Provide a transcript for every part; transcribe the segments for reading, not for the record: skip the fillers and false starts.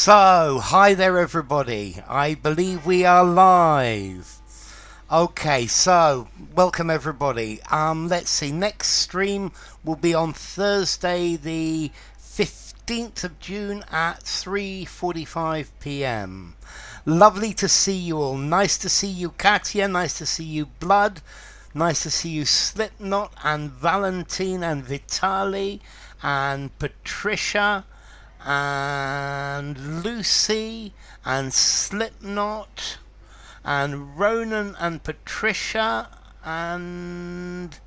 So, hi there everybody. I believe we are live. Okay, so welcome everybody. Let's see. Next stream will be on Thursday, the 15th of June at 3:45 p.m. Lovely to see you all. Nice to see you, Katya. Nice to see you, Blood. Nice to see you, Slipknot and Valentine and Vitali and Patricia and Lucy and Slipknot and Ronan and Patricia and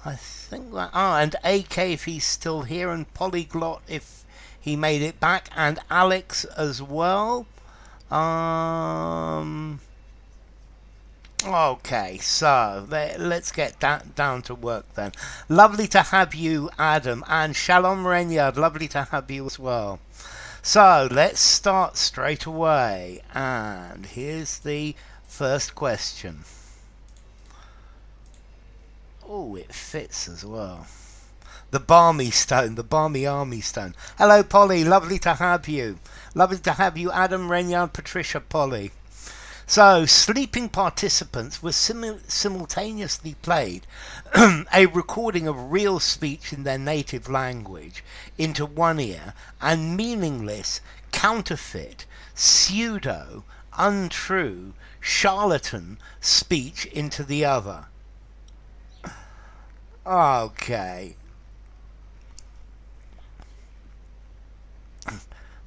I think that and AK if he's still here, and Polyglot if he made it back, and Alex as well. Okay, so let's get down to work then. Lovely to have you, Adam, and Shalom Renyard, lovely to have you as well. So let's start straight away, and here's the first question. Oh, it fits as well. The Barmy Stone, the Barmy Army Stone. Hello, Polly, lovely to have you. Lovely to have you, Adam, Renyard, Patricia, Polly. So, sleeping participants were simultaneously played a recording of real speech in their native language into one ear and meaningless, counterfeit, pseudo, untrue, charlatan speech into the other. Okay.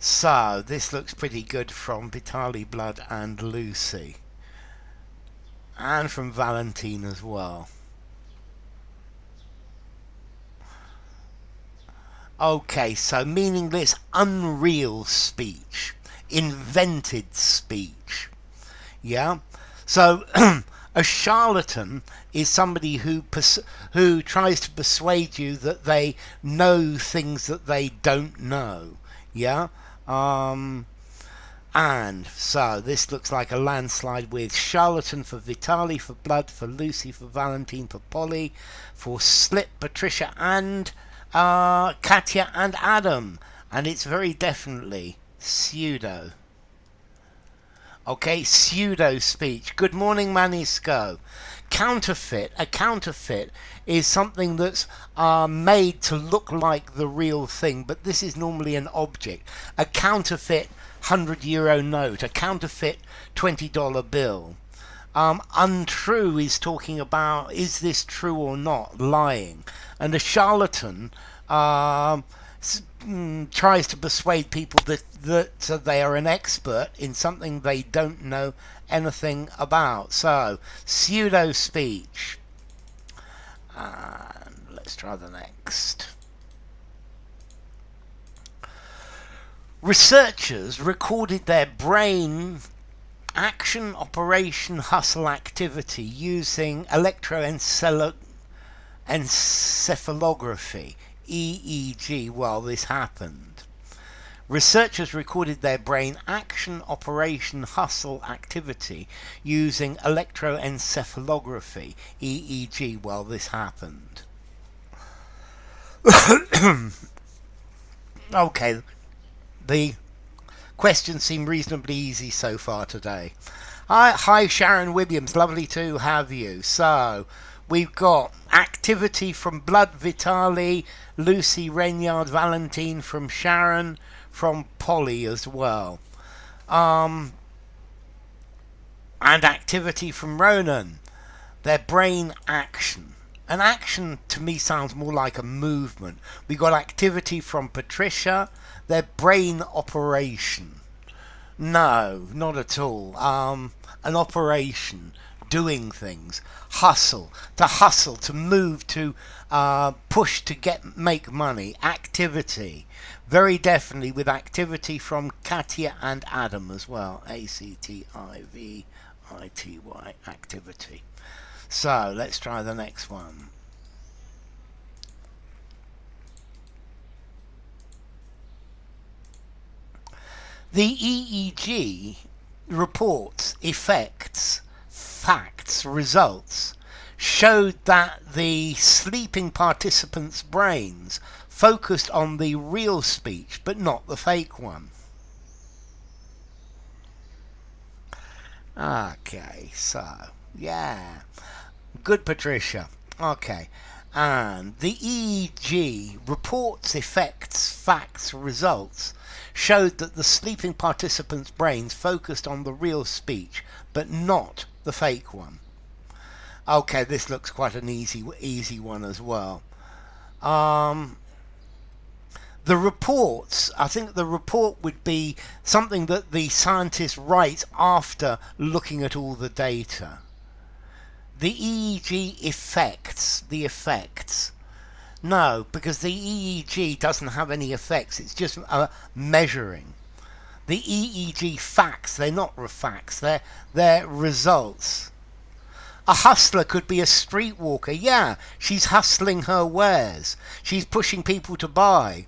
So, this looks pretty good from Vitali, Blood and Lucy. And from Valentine as well. Okay, so meaningless, unreal speech. Invented speech. Yeah? So, a charlatan is somebody who tries to persuade you that they know things that they don't know. Yeah? And so this looks like a landslide with charlatan for Vitali, for Blood, for Lucy, for Valentine, for Polly, for Slip, Patricia, and Katya and Adam. And it's very definitely pseudo. Okay, pseudo speech. Good morning, Manisco. Counterfeit. A counterfeit is something that's made to look like the real thing, but this is normally an object. A counterfeit €100 note, a counterfeit $20 bill. Untrue is talking about, is this true or not, lying. And a charlatan tries to persuade people that they are an expert in something they don't know anything about. So, pseudo speech. And let's try the next. Researchers recorded their brain action, operation, hustle activity using electroencephalography, EEG, while this happened. Researchers recorded their brain action, operation, hustle activity using electroencephalography, EEG, while this happened. Okay, the questions seem reasonably easy so far today. Hi Sharon Williams, lovely to have you. So, we've got activity from Blood, Vitali, Lucy, Renyard, Valentine, from Sharon, from Polly as well. And activity from Ronan. Their brain action. An action to me sounds more like a movement. We got activity from Patricia. Their brain operation. No, not at all. An operation. Doing things. Hustle. To hustle. To move. To push. To make money. Activity. Very definitely with activity from Katya and Adam as well. ACTIVITY. Activity. So, let's try the next one. The EEG reports, effects, facts, results showed that the sleeping participants' brains focused on the real speech but not the fake one. Okay, so, yeah. Good, Patricia. Okay. And the EEG reports, effects, facts, results showed that the sleeping participants' brains focused on the real speech, but not the fake one. Okay, this looks quite an easy one as well. The reports, I think the report would be something that the scientist writes after looking at all the data. The EEG effects, the effects. No, because the EEG doesn't have any effects. It's just measuring. The EEG facts, they're not facts. They're results. A hustler could be a streetwalker. Yeah, she's hustling her wares. She's pushing people to buy.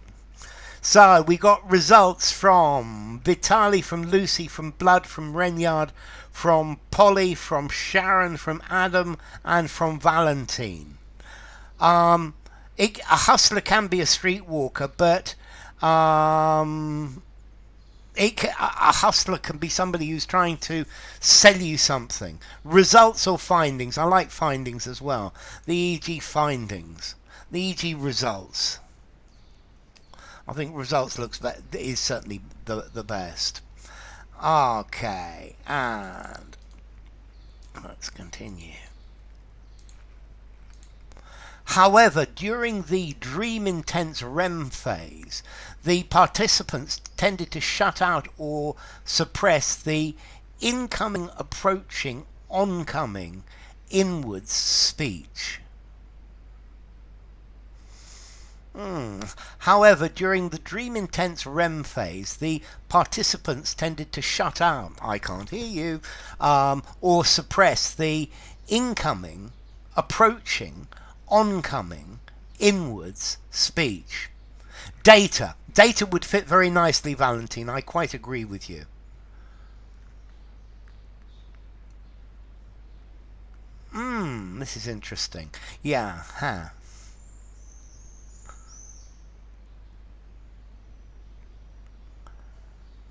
So we got results from Vitali, from Lucy, from Blood, from Renyard, from Polly, from Sharon, from Adam, and from Valentine. A hustler can be a streetwalker, but a hustler can be somebody who's trying to sell you something. Results or findings. I like findings as well. The EEG findings. The EEG results. I think results is certainly the best. Okay, and let's continue. However, during the dream intense REM phase, the participants tended to shut out or suppress the incoming, approaching, oncoming, inwards speech. However, during the dream intense REM phase, the participants tended to shut out, I can't hear you, or suppress the incoming, approaching, oncoming, inwards speech. Data. Data would fit very nicely, Valentine. I quite agree with you. This is interesting. Yeah, huh.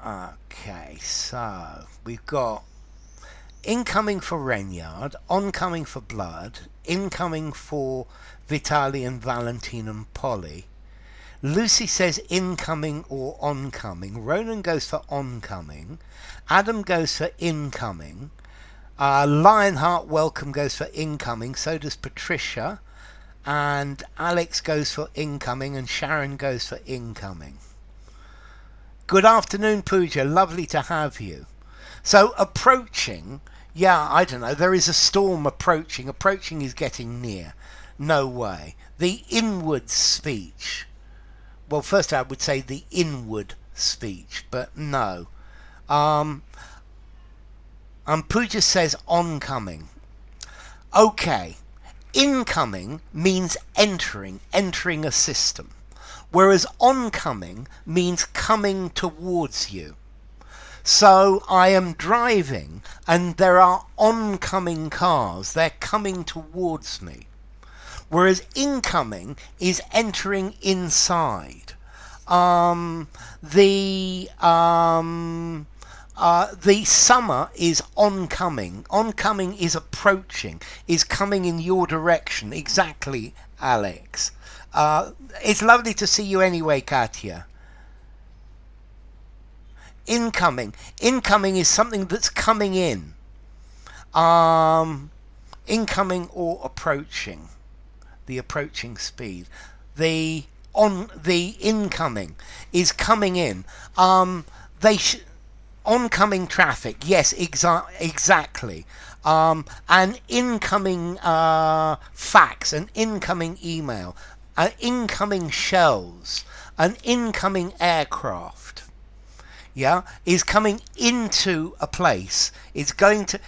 Okay, so we've got incoming for Renyard, oncoming for Blood, incoming for Vitali and Valentine and Polly. Lucy says incoming or oncoming. Ronan goes for oncoming. Adam goes for incoming. Lionheart Welcome goes for incoming. So does Patricia. And Alex goes for incoming. And Sharon goes for incoming. Good afternoon, Pooja. Lovely to have you. So approaching, yeah, I don't know. There is a storm approaching. Approaching is getting near. No way. The inward speech. Well, first I would say the inward speech, but no. Pooja says oncoming. Okay. Incoming means entering a system. Whereas oncoming means coming towards you. So I am driving and there are oncoming cars. They're coming towards me. Whereas incoming is entering inside. The summer is oncoming. Oncoming is approaching, is coming in your direction. Exactly, Alex. It's lovely to see you anyway, Katya. Incoming. Incoming is something that's coming in. Incoming or approaching. The approaching speed. The incoming is coming in. Oncoming traffic. Yes, exactly. An incoming fax, an incoming email. Incoming shells, an incoming aircraft, yeah, is coming into a place. It's going to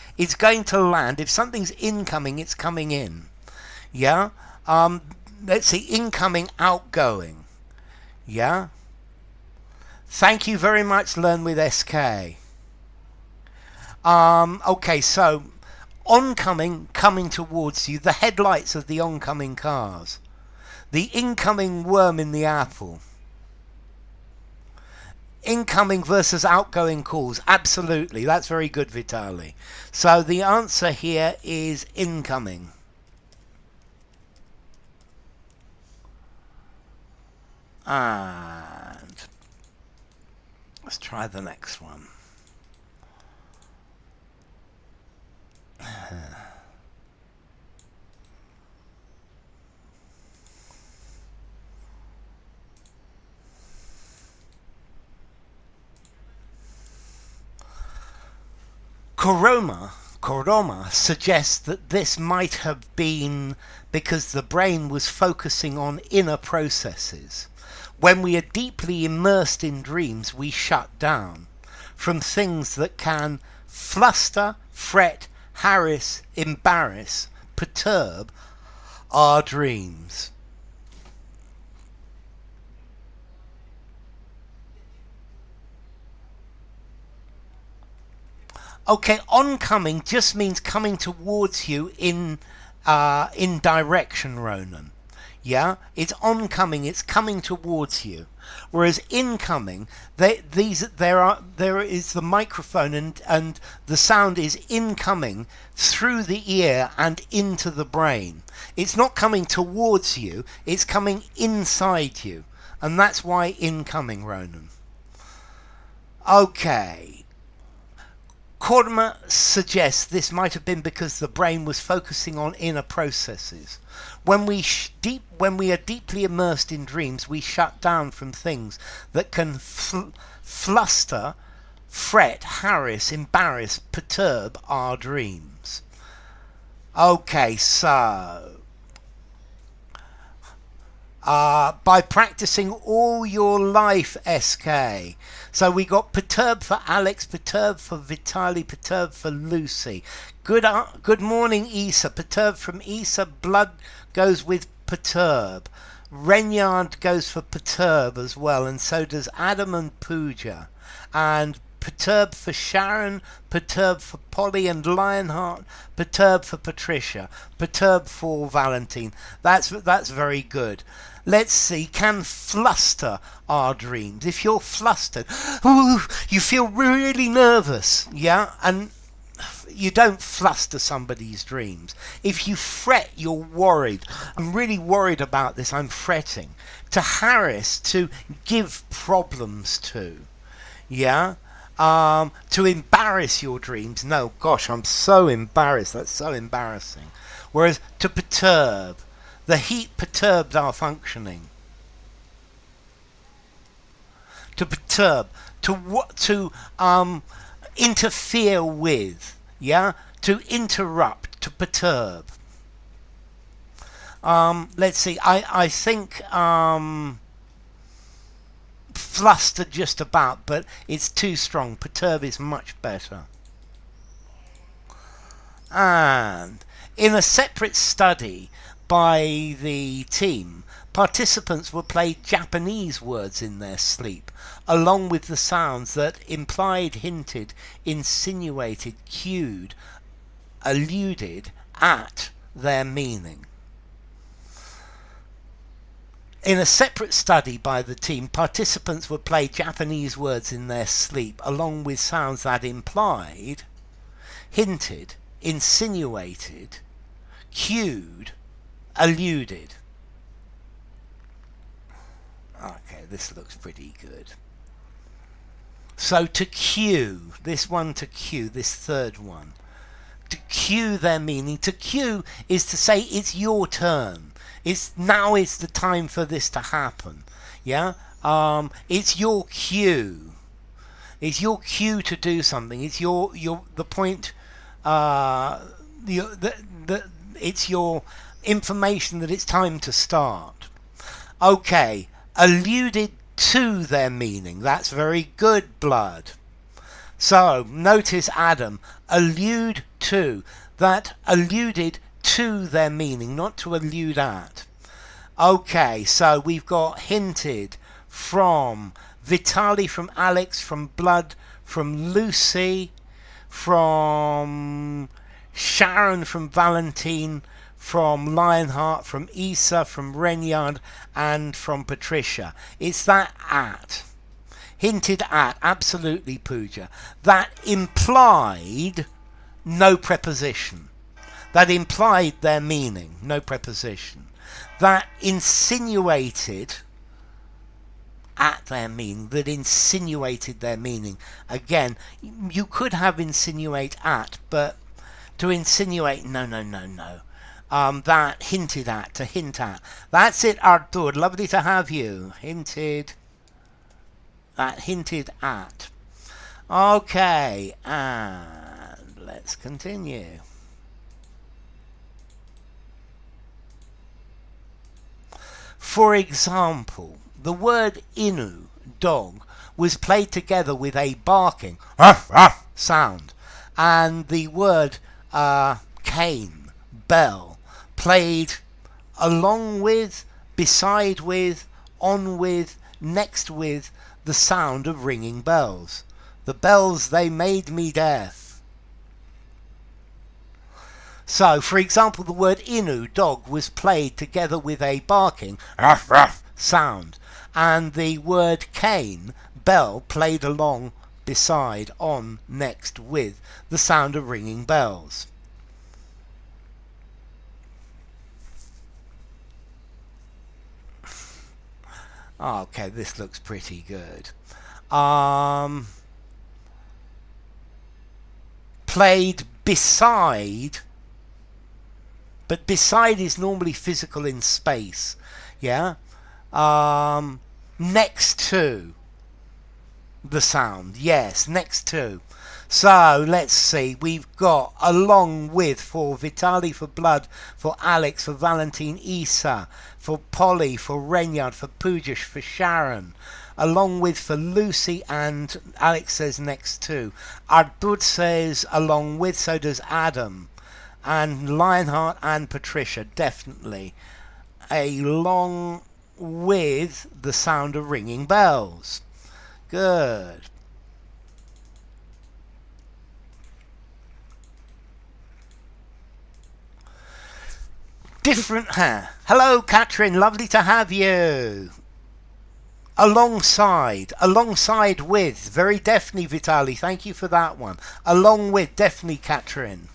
land. If something's incoming, it's coming in. Yeah. Let's see, incoming, outgoing. Yeah. Thank you very much. Learn with SK. Okay, so oncoming, coming towards you. The headlights of the oncoming cars. The incoming worm in the apple. Incoming versus outgoing calls. Absolutely. That's very good, Vitali. So the answer here is incoming. And let's try the next one. Koroma suggests that this might have been because the brain was focusing on inner processes. When we are deeply immersed in dreams, we shut down from things that can fluster, fret, harass, embarrass, perturb our dreams. Okay, oncoming just means coming towards you in direction, Ronan. Yeah, it's oncoming, it's coming towards you. Whereas incoming, there is the microphone and the sound is incoming through the ear and into the brain. It's not coming towards you, it's coming inside you. And that's why incoming, Ronan. Okay. Koroma suggests this might have been because the brain was focusing on inner processes. When we are deeply immersed in dreams, we shut down from things that can fluster, fret, harass, embarrass, perturb our dreams. Okay, so by practicing all your life, SK. So we got perturb for Alex, perturb for Vitali, perturb for Lucy. Good morning, Isa. Perturb from Isa. Blood goes with perturb. Renyard goes for perturb as well, and so does Adam and Pooja. And perturb for Sharon, perturb for Polly and Lionheart, perturb for Patricia, perturb for Valentine. That's very good. Let's see, can fluster our dreams. If you're flustered, ooh, you feel really nervous, yeah? And you don't fluster somebody's dreams. If you fret, you're worried. I'm really worried about this, I'm fretting. To harass, to give problems to, yeah? To embarrass your dreams. No, gosh, I'm so embarrassed. That's so embarrassing. Whereas to perturb, the heat perturbed our functioning. To perturb, to interfere with, yeah, to interrupt, to perturb. Let's see. I think fluster just about, but it's too strong. Perturb is much better. And in a separate study by the team, participants were played Japanese words in their sleep, along with the sounds that implied, hinted, insinuated, cued, alluded at their meaning. In a separate study by the team, participants were played Japanese words in their sleep, along with sounds that implied, hinted, insinuated, cued, alluded. Okay, this looks pretty good. So to cue, this third one. To cue their meaning. To cue is to say it's your turn. Now is the time for this to happen. Yeah? It's your cue. It's your cue to do something. It's the point. It's your information that it's time to start. Okay, alluded to their meaning. That's very good, Blood. So notice Adam, allude to. That alluded to their meaning, not to allude at. Okay, so we've got hinted from Vitali, from Alex, from Blood, from Lucy, from Sharon, from Valentine, from Lionheart, from Isa, from Renyard, and from Patricia. It's that at. Hinted at, absolutely, Pooja. That implied no preposition. That implied their meaning, no preposition. That insinuated at their meaning, that insinuated their meaning. Again, you could have insinuate at, but to insinuate, no. That hinted at, to hint at. That's it, Artur. Lovely to have you. Hinted. That hinted at. Okay, and let's continue. For example, the word inu, dog, was played together with a barking sound, and the word cane, bell, played along with, beside with, on with, next with the sound of ringing bells. The bells, they made me deaf. So, for example, the word inu, dog, was played together with a barking sound, and the word cane, bell, played along, beside, on, next with the sound of ringing bells. Okay, this looks pretty good. Played beside, but beside is normally physical in space. Yeah? Next to the sound. Yes, next to. So, let's see. We've got along with for Vitali, for Blood, for Alex, for Valentine, Isa, for Polly, for Renyard, for Poojish, for Sharon. Along with for Lucy, and Alex says next to. Ardud says along with, so does Adam. And Lionheart and Patricia, definitely. Along with the sound of ringing bells. Good. Different hair. Hello, Katrin. Lovely to have you. Alongside with, very definitely, Vitali. Thank you for that one. Along with, definitely, Katrin.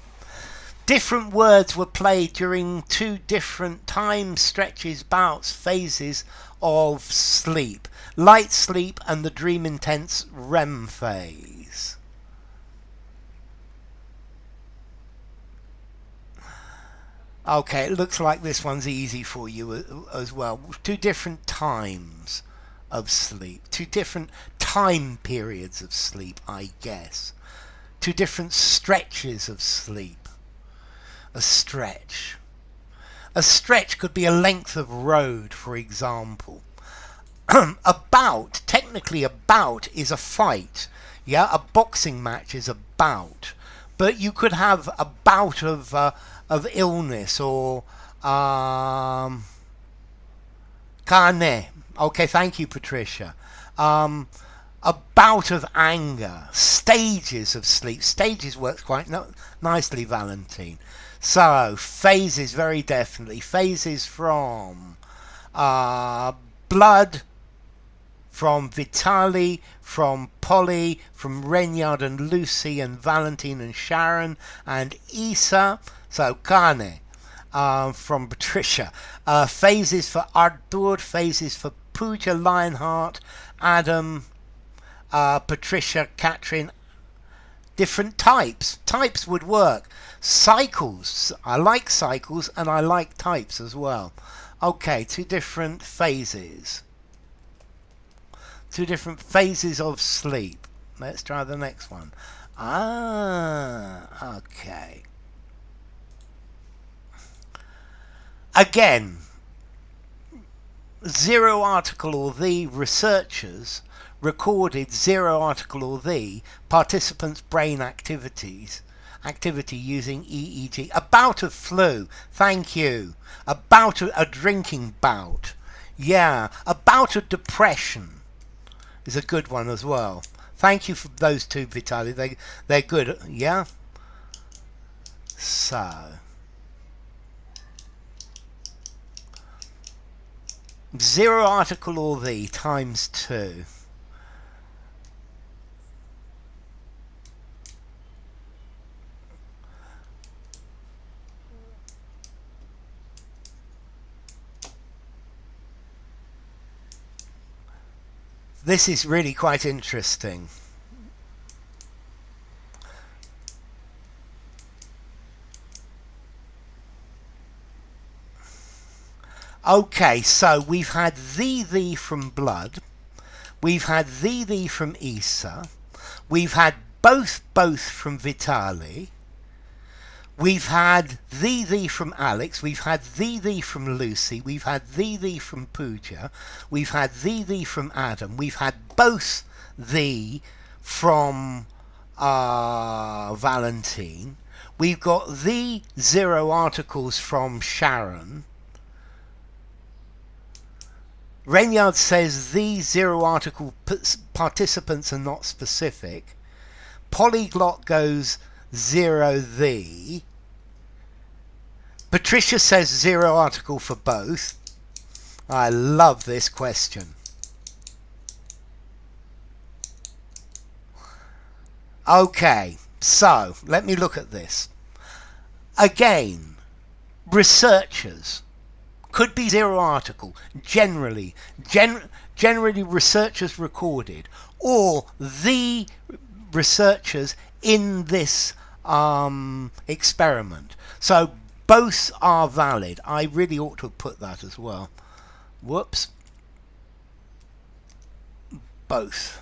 Different words were played during two different time stretches, bouts, phases of sleep. Light sleep and the dream intense REM phase. Okay, it looks like this one's easy for you as well. Two different times of sleep. Two different time periods of sleep, I guess. Two different stretches of sleep. A stretch. A stretch could be a length of road, for example. A bout, technically a bout is a fight. Yeah, a boxing match is a bout. But you could have a bout of illness or carne. Okay, thank you, Patricia. A bout of anger. Stages of sleep. Stages works quite nicely, Valentine. So, phases, very definitely. Phases from Blood, from Vitali, from Polly, from Renyard and Lucy and Valentine and Sharon and Isa. So, carne, from Patricia. Phases for Ardur, phases for Pooja, Lionheart, Adam, Patricia, Katrin. Different types. Types would work. Cycles. I like cycles and I like types as well. Okay, two different phases. Two different phases of sleep. Let's try the next one. Okay. Again, zero article or the researchers recorded zero article or the participants' brain activity using EEG. A bout of flu. Thank you. A bout of a drinking bout. Yeah. A bout of depression is a good one as well. Thank you for those two, Vitali. They're good. Yeah. So. Zero article or the times two. This is really quite interesting. Okay, so we've had thee from blood. We've had thee from Isa. We've had both from Vitali. We've had thee from Alex. We've had thee from Lucy. We've had thee from Pooja. We've had thee from Adam. We've had both thee from Valentine. We've got the 0 articles from Sharon. Renyard says the 0 article participants are not specific. Polyglot goes 0 the. Patricia says 0 article for both. I love this question. Okay, so let me look at this. Again, researchers. Could be 0 article, generally researchers recorded, or the researchers in this experiment. So both are valid. I really ought to have put that as well. Whoops. Both.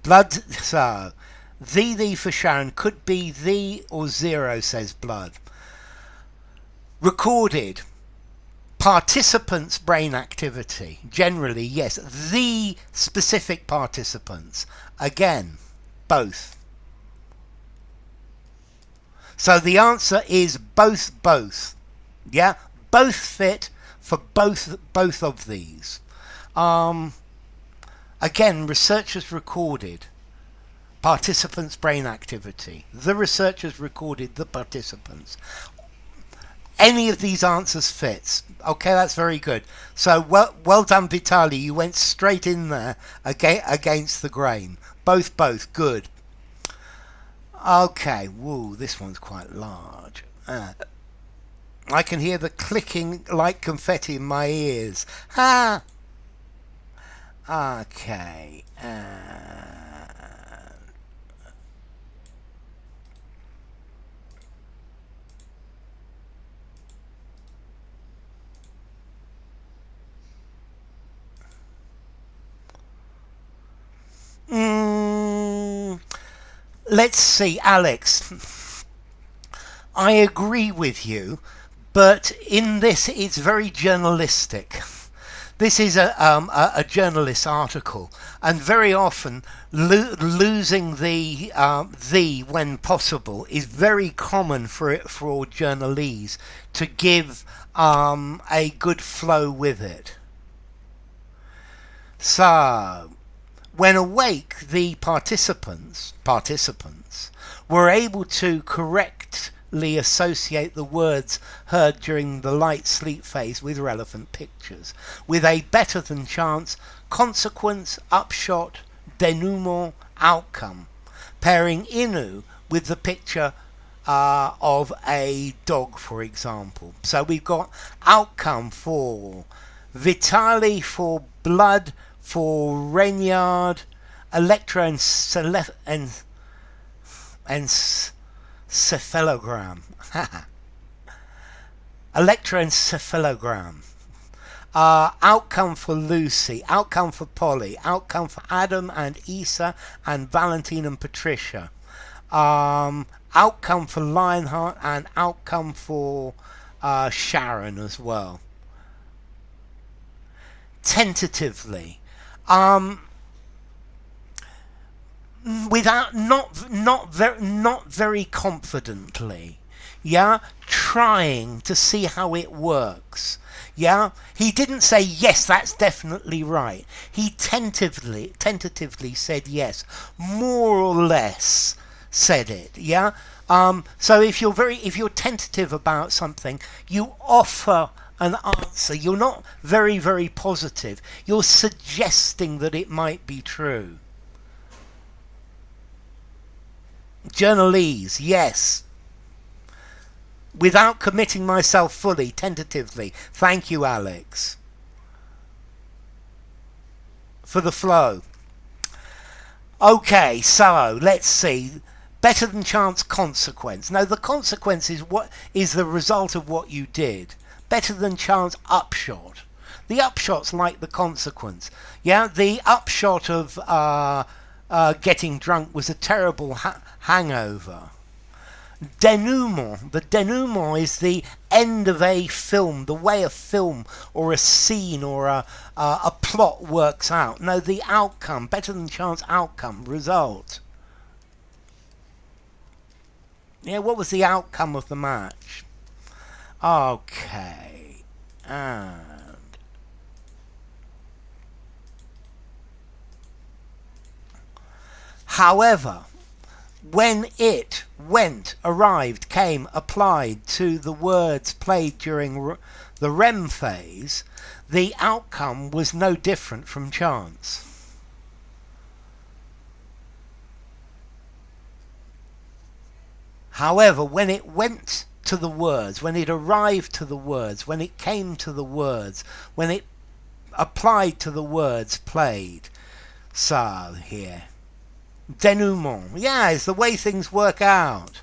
Blood, so the for Sharon could be the or 0, says Blood. Recorded. Participants' brain activity. Generally, yes. The specific participants. Again, both. So the answer is both. Yeah? Both fit for both of these. Again, researchers recorded participants' brain activity. The researchers recorded the participants. Any of these answers fits. Okay, that's very good. So well done, Vitali. You went straight in there against the grain. Both. Good. Okay. Woo, this one's quite large. I can hear the clicking like confetti in my ears. Ha! Okay. Let's see, Alex. I agree with you, but in this it's very journalistic. This is a journalist article, and very often losing the when possible is very common for journalese to give a good flow with it. So, when awake, the participants were able to correctly associate the words heard during the light sleep phase with relevant pictures, with a better than chance consequence, upshot, denouement, outcome, pairing Inu with the picture of a dog, for example. So we've got outcome for Vitali, for blood, for Renyard, electroencephalogram. Electroencephalogram. Outcome for Lucy, outcome for Polly, outcome for Adam and Isa and Valentine and Patricia. Outcome for Lionheart and outcome for Sharon as well. Tentatively. Without not very confidently, yeah, trying to see how it works. Yeah, he didn't say yes, that's definitely right. He tentatively said yes, more or less said it. Yeah. So if you're tentative about something, you offer an answer. You're not very positive. You're suggesting that it might be true. Journalese, yes. without committing myself fully, tentatively. Thank you, Alex, for the flow. Okay, so let's see. Better than chance, consequence. Now, the consequence is what is the result of what you did. Better than chance, upshot. The upshot's like the consequence. Yeah, the upshot of getting drunk was a terrible hangover. Denouement. The denouement is the end of a film, the way a film or a scene or a plot works out. No, the outcome, better than chance, outcome, result. Yeah, what was the outcome of the match? Okay. And however, when it went, arrived, came, applied to the words played during the REM phase, the outcome was no different from chance. However, when it went to the words, when it arrived to the words, when it came to the words, when it applied to the words played, so here. Denouement. Yeah, it's the way things work out.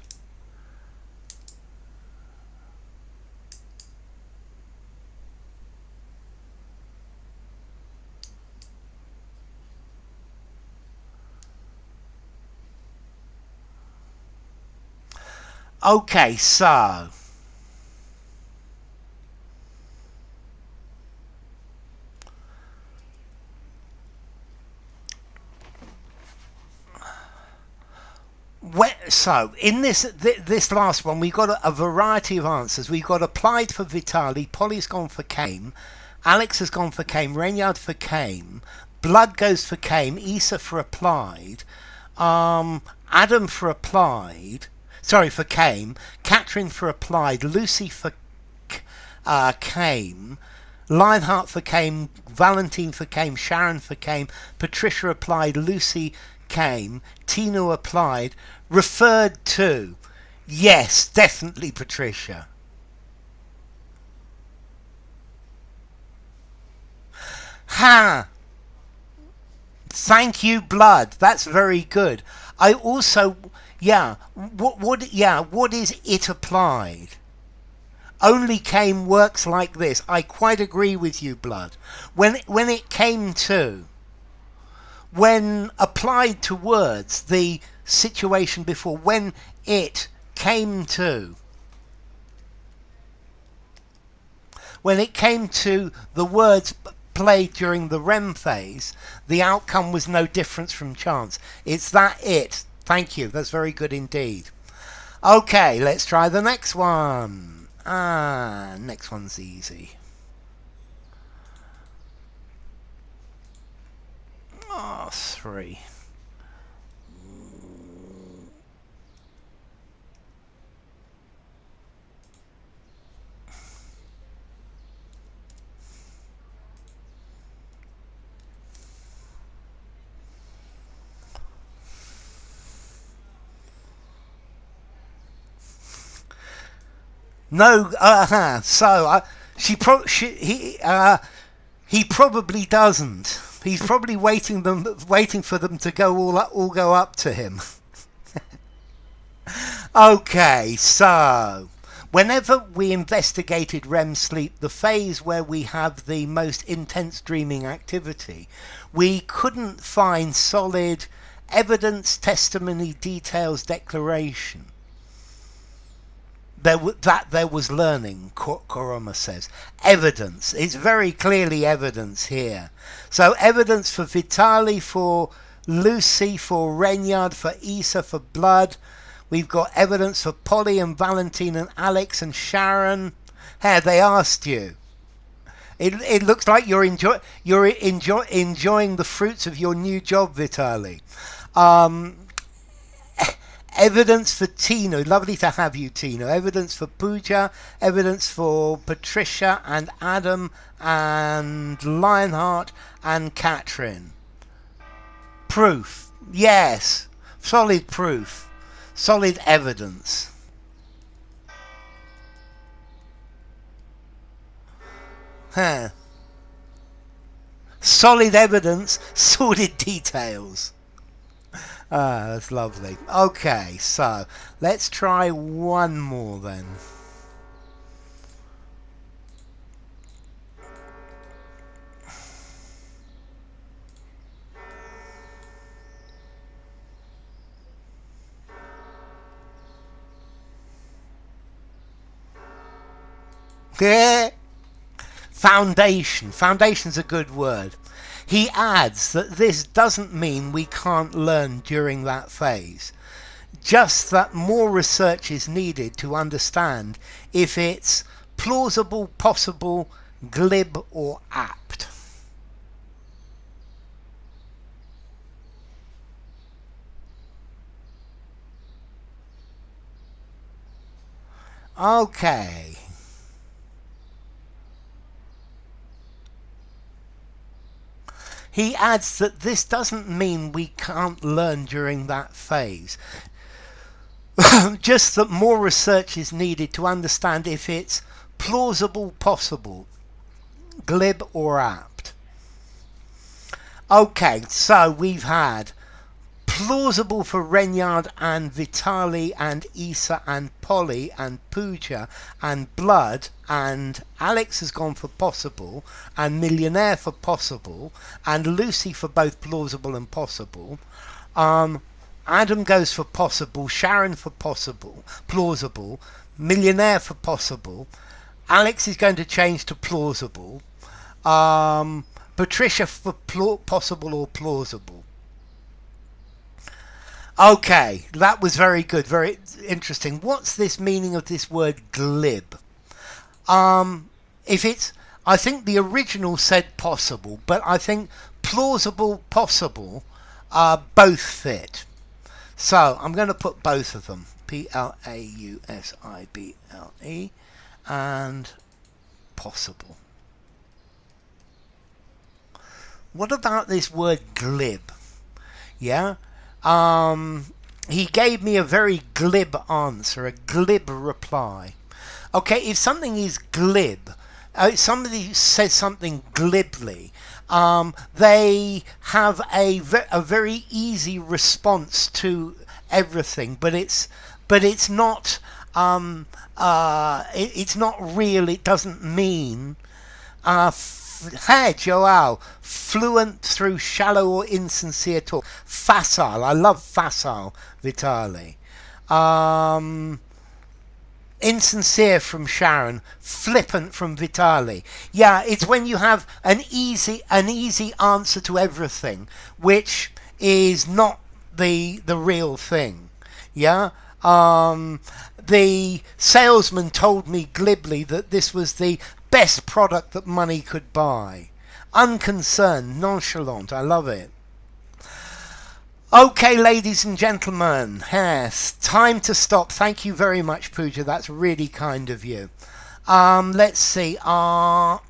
Okay, so in this last one, we've got a variety of answers. We've got applied for Vitali, Polly's gone for came, Alex has gone for came, Reynard for came, Blood goes for came, Issa for applied, Adam for applied, sorry, for came, Catherine for applied, Lucy for came, Lionheart for came, Valentine for came, Sharon for came, Patricia applied, Lucy came, Tino applied, referred to. Yes, definitely Patricia. Ha! Thank you, Blood. That's very good. I also, yeah, what is it applied? Only came works like this. I quite agree with you, Blood. When it came to, when applied to words, the situation before, when it came to, when it came to the words played during the REM phase, the outcome was no difference from chance. It's that it. Thank you. That's very good indeed. Okay, let's try the next one. Next one's easy. Oh, 3. No, so he probably doesn't. He's probably waiting for them to all go up to him. Okay, so whenever we investigated REM sleep, the phase where we have the most intense dreaming activity, we couldn't find solid evidence, testimony, details, declaration. There was learning, Koroma says. Evidence. It's very clearly evidence here. So evidence for Vitali, for Lucy, for Reynard, for Issa, for Blood. We've got evidence for Polly and Valentine and Alex and Sharon. Hey, they asked you. It looks like you're enjoying the fruits of your new job, Vitali. Evidence for Tino. Lovely to have you, Tino. Evidence for Pooja. Evidence for Patricia and Adam and Lionheart and Catherine. Proof. Yes. Solid proof. Solid evidence. Huh. Solid evidence, sordid details. Ah, that's lovely. Okay, so let's try one more then. Foundation. Foundation's a good word. He adds that this doesn't mean we can't learn during that phase, just that more research is needed to understand if it's plausible, possible, glib or apt. Okay. He adds that this doesn't mean we can't learn during that phase, just that more research is needed to understand if it's plausible, possible, glib or apt. Okay, so we've had plausible for Renyard and Vitali and Isa and Polly and Pooja and Blood, and Alex has gone for possible, and Millionaire for possible, and Lucy for both plausible and possible. Adam goes for possible, Sharon for possible, plausible, Millionaire for possible, Alex is going to change to plausible, Patricia for possible or plausible. Okay, that was very good, very interesting. What's this meaning of this word glib? If it's, I think the original said possible, but I think plausible, possible, both fit. So I'm going to put both of them, Plausibile and possible. What about this word glib? Yeah? He gave me a very glib answer, a glib reply. Okay, if something is glib, somebody says something glibly, they have a very easy response to everything, but it's not it's not real. It doesn't mean. Hey, Joao, fluent through shallow or insincere talk. Facile, I love facile, Vitali. Insincere from Sharon, flippant from Vitali. Yeah, it's when you have an easy answer to everything, which is not the real thing. Yeah. The salesman told me glibly that this was the best product that money could buy. Unconcerned, nonchalant, I love it. Okay, ladies and gentlemen, yes, time to stop. Thank you very much, Pooja. That's really kind of you. Let's see. Our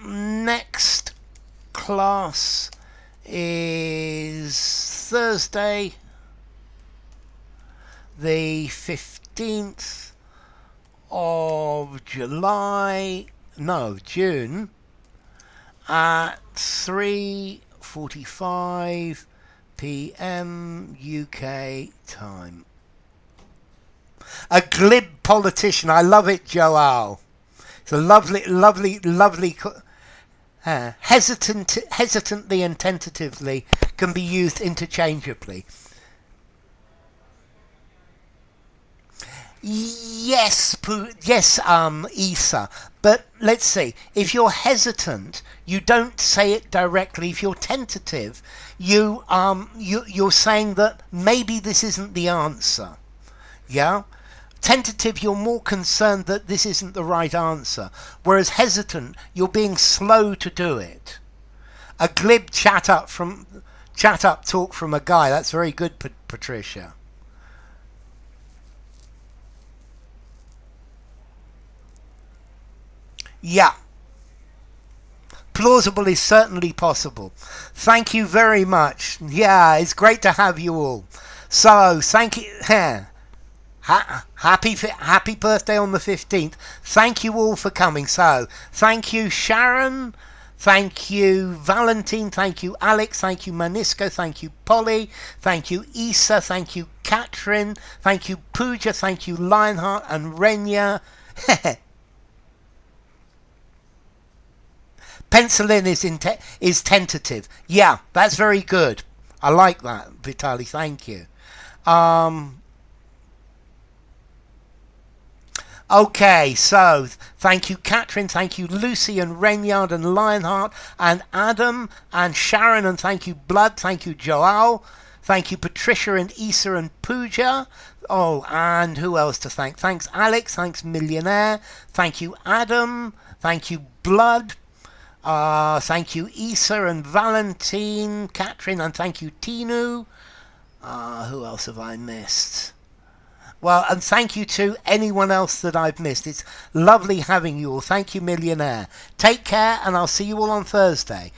next class is Thursday, the 15th of June at 3:45 p.m. UK time. A glib politician. I love it, Joel. It's a lovely hesitantly and tentatively can be used interchangeably. Yes, Isa. But let's see. If you're hesitant, you don't say it directly. If you're tentative, you're saying that maybe this isn't the answer. Yeah? Tentative, you're more concerned that this isn't the right answer. Whereas hesitant, you're being slow to do it. A glib chat up talk from a guy. That's very good, Patricia. Yeah. Plausible is certainly possible. Thank you very much. Yeah, it's great to have you all. So, thank you. Happy birthday on the 15th. Thank you all for coming. So, thank you, Sharon. Thank you, Valentine. Thank you, Alex. Thank you, Manisco. Thank you, Polly. Thank you, Issa. Thank you, Katrin. Thank you, Pooja. Thank you, Lionheart and Renya. Pencil in is tentative. Yeah, that's very good. I like that, Vitali. Thank you. Okay, so thank you, Katrin, thank you, Lucy and Renyard and Lionheart and Adam and Sharon, and thank you, Blood, thank you, Joel, thank you, Patricia and Issa and Pooja. Oh, and who else to thank? Thanks, Alex, thanks, Millionaire, thank you, Adam, thank you, Blood, thank you, Issa and Valentine, Katrin, and thank you, Tinu. Who else have I missed? Well, and thank you to anyone else that I've missed. It's lovely having you all. Thank you, Millionaire. Take care, and I'll see you all on Thursday.